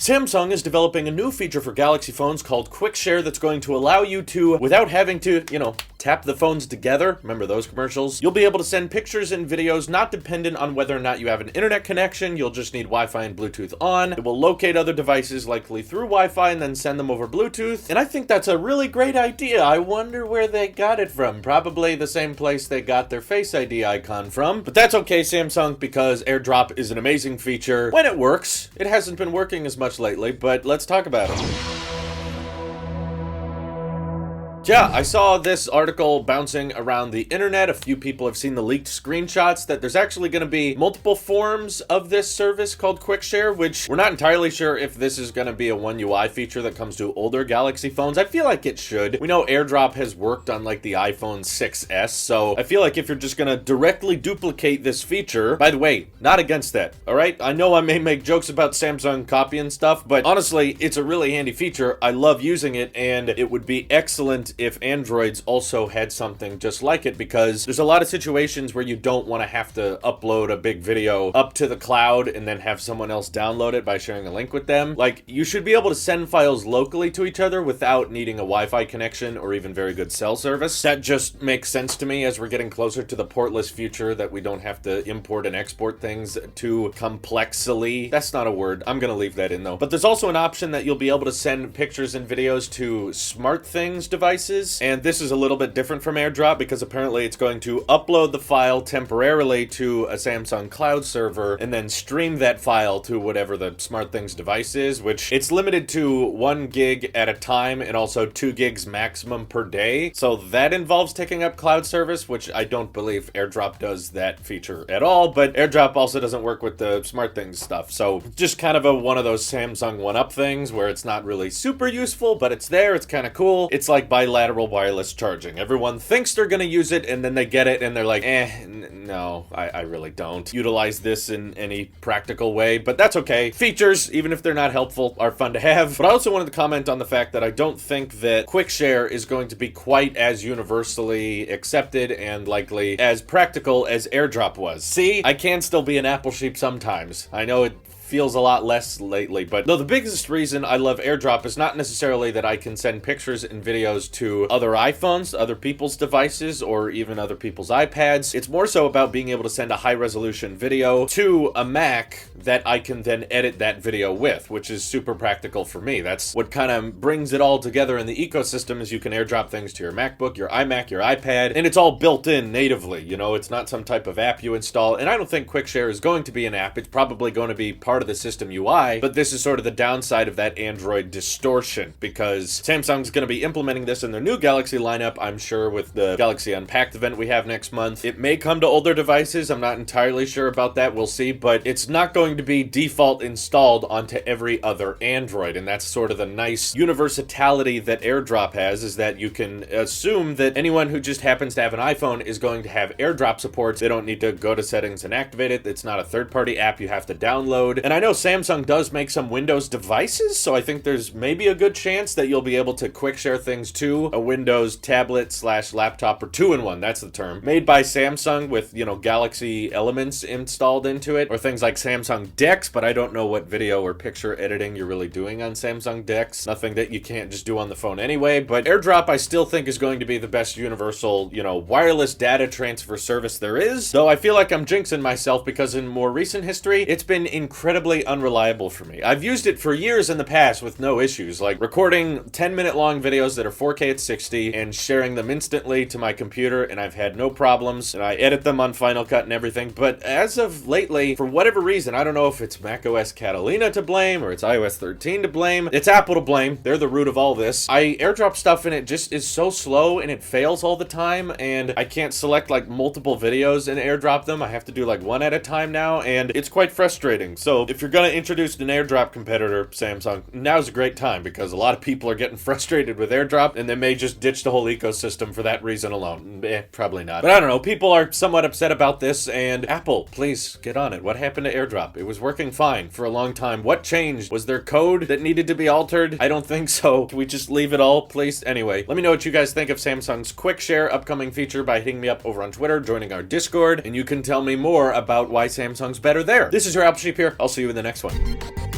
Samsung is developing a new feature for Galaxy phones called Quick Share that's going to allow you to, without having to, tap the phones together, remember those commercials, you'll be able to send pictures and videos not dependent on whether or not you have an internet connection. You'll just need Wi-Fi and Bluetooth on. It will locate other devices likely through Wi-Fi and then send them over Bluetooth. And I think that's a really great idea. I wonder where they got it from. Probably the same place they got their Face ID icon from. But that's okay, Samsung, because AirDrop is an amazing feature when it works. It hasn't been working as much lately, but let's talk about it. Yeah, I saw this article bouncing around the internet. A few people have seen the leaked screenshots that there's actually going to be multiple forms of this service called Quick Share, which we're not entirely sure if this is going to be a One UI feature that comes to older Galaxy phones. I feel like it should. We know AirDrop has worked on like the iPhone 6S, so I feel like if you're just going to directly duplicate this feature, by the way, not against that, all right? I know I may make jokes about Samsung copying stuff, but honestly, it's a really handy feature. I love using it, and it would be excellent if Androids also had something just like it, because there's a lot of situations where you don't want to have to upload a big video up to the cloud and then have someone else download it by sharing a link with them. Like, you should be able to send files locally to each other without needing a Wi-Fi connection or even very good cell service. That just makes sense to me as we're getting closer to the portless future, that we don't have to import and export things too complexly. That's not a word. I'm gonna leave that in though. But there's also an option that you'll be able to send pictures and videos to SmartThings devices. And this is a little bit different from AirDrop because apparently it's going to upload the file temporarily to a Samsung cloud server and then stream that file to whatever the SmartThings device is, which it's limited to 1 gig at a time and also 2 gigs maximum per day. So that involves taking up cloud service, which I don't believe AirDrop does that feature at all, but AirDrop also doesn't work with the SmartThings stuff. So just kind of one of those Samsung one-up things where it's not really super useful, but it's there, it's kind of cool. It's like bilateral wireless charging. Everyone thinks they're gonna use it and then they get it and they're like, no, I really don't utilize this in any practical way, but that's okay. Features, even if they're not helpful, are fun to have. But I also wanted to comment on the fact that I don't think that Quick Share is going to be quite as universally accepted and likely as practical as AirDrop was. See, I can still be an Apple sheep sometimes. I know it feels a lot less lately, but no, the biggest reason I love AirDrop is not necessarily that I can send pictures and videos to other iPhones, other people's devices, or even other people's iPads. It's more so about being able to send a high-resolution video to a Mac that I can then edit that video with, which is super practical for me. That's what kind of brings it all together in the ecosystem, is you can AirDrop things to your MacBook, your iMac, your iPad, and it's all built in natively. It's not some type of app you install, and I don't think Quick Share is going to be an app. It's probably going to be part of the system UI, but this is sort of the downside of that Android distortion, because Samsung's going to be implementing this in their new Galaxy lineup, I'm sure, with the Galaxy Unpacked event we have next month. It may come to older devices, I'm not entirely sure about that, we'll see, but it's not going to be default installed onto every other Android, and that's sort of the nice universality that AirDrop has, is that you can assume that anyone who just happens to have an iPhone is going to have AirDrop support. They don't need to go to settings and activate it. It's not a third-party app you have to download, and I know Samsung does make some Windows devices, so I think there's maybe a good chance that you'll be able to quick share things to a Windows tablet / laptop, or 2-in-1, that's the term, made by Samsung with, Galaxy elements installed into it, or things like Samsung Dex, but I don't know what video or picture editing you're really doing on Samsung Dex. Nothing that you can't just do on the phone anyway, but AirDrop I still think is going to be the best universal, wireless data transfer service there is, though I feel like I'm jinxing myself because in more recent history, it's been incredibly unreliable for me. I've used it for years in the past with no issues, like recording 10-minute long videos that are 4K at 60 and sharing them instantly to my computer, and I've had no problems, and I edit them on Final Cut and everything. But as of lately, for whatever reason, I don't know if it's macOS Catalina to blame or it's iOS 13 to blame, it's Apple to blame, they're the root of all this. I AirDrop stuff and it just is so slow and it fails all the time, and I can't select like multiple videos and AirDrop them. I have to do like one at a time now, and it's quite frustrating. So if you're gonna introduce an AirDrop competitor, Samsung, now's a great time, because a lot of people are getting frustrated with AirDrop and they may just ditch the whole ecosystem for that reason alone. Probably not. But I don't know, people are somewhat upset about this, and Apple, please get on it. What happened to AirDrop? It was working fine for a long time. What changed? Was there code that needed to be altered? I don't think so. Can we just leave it all, please? Anyway, let me know what you guys think of Samsung's Quick Share upcoming feature by hitting me up over on Twitter, joining our Discord, and you can tell me more about why Samsung's better there. This is your Apple Sheep here. I'll see you in the next one.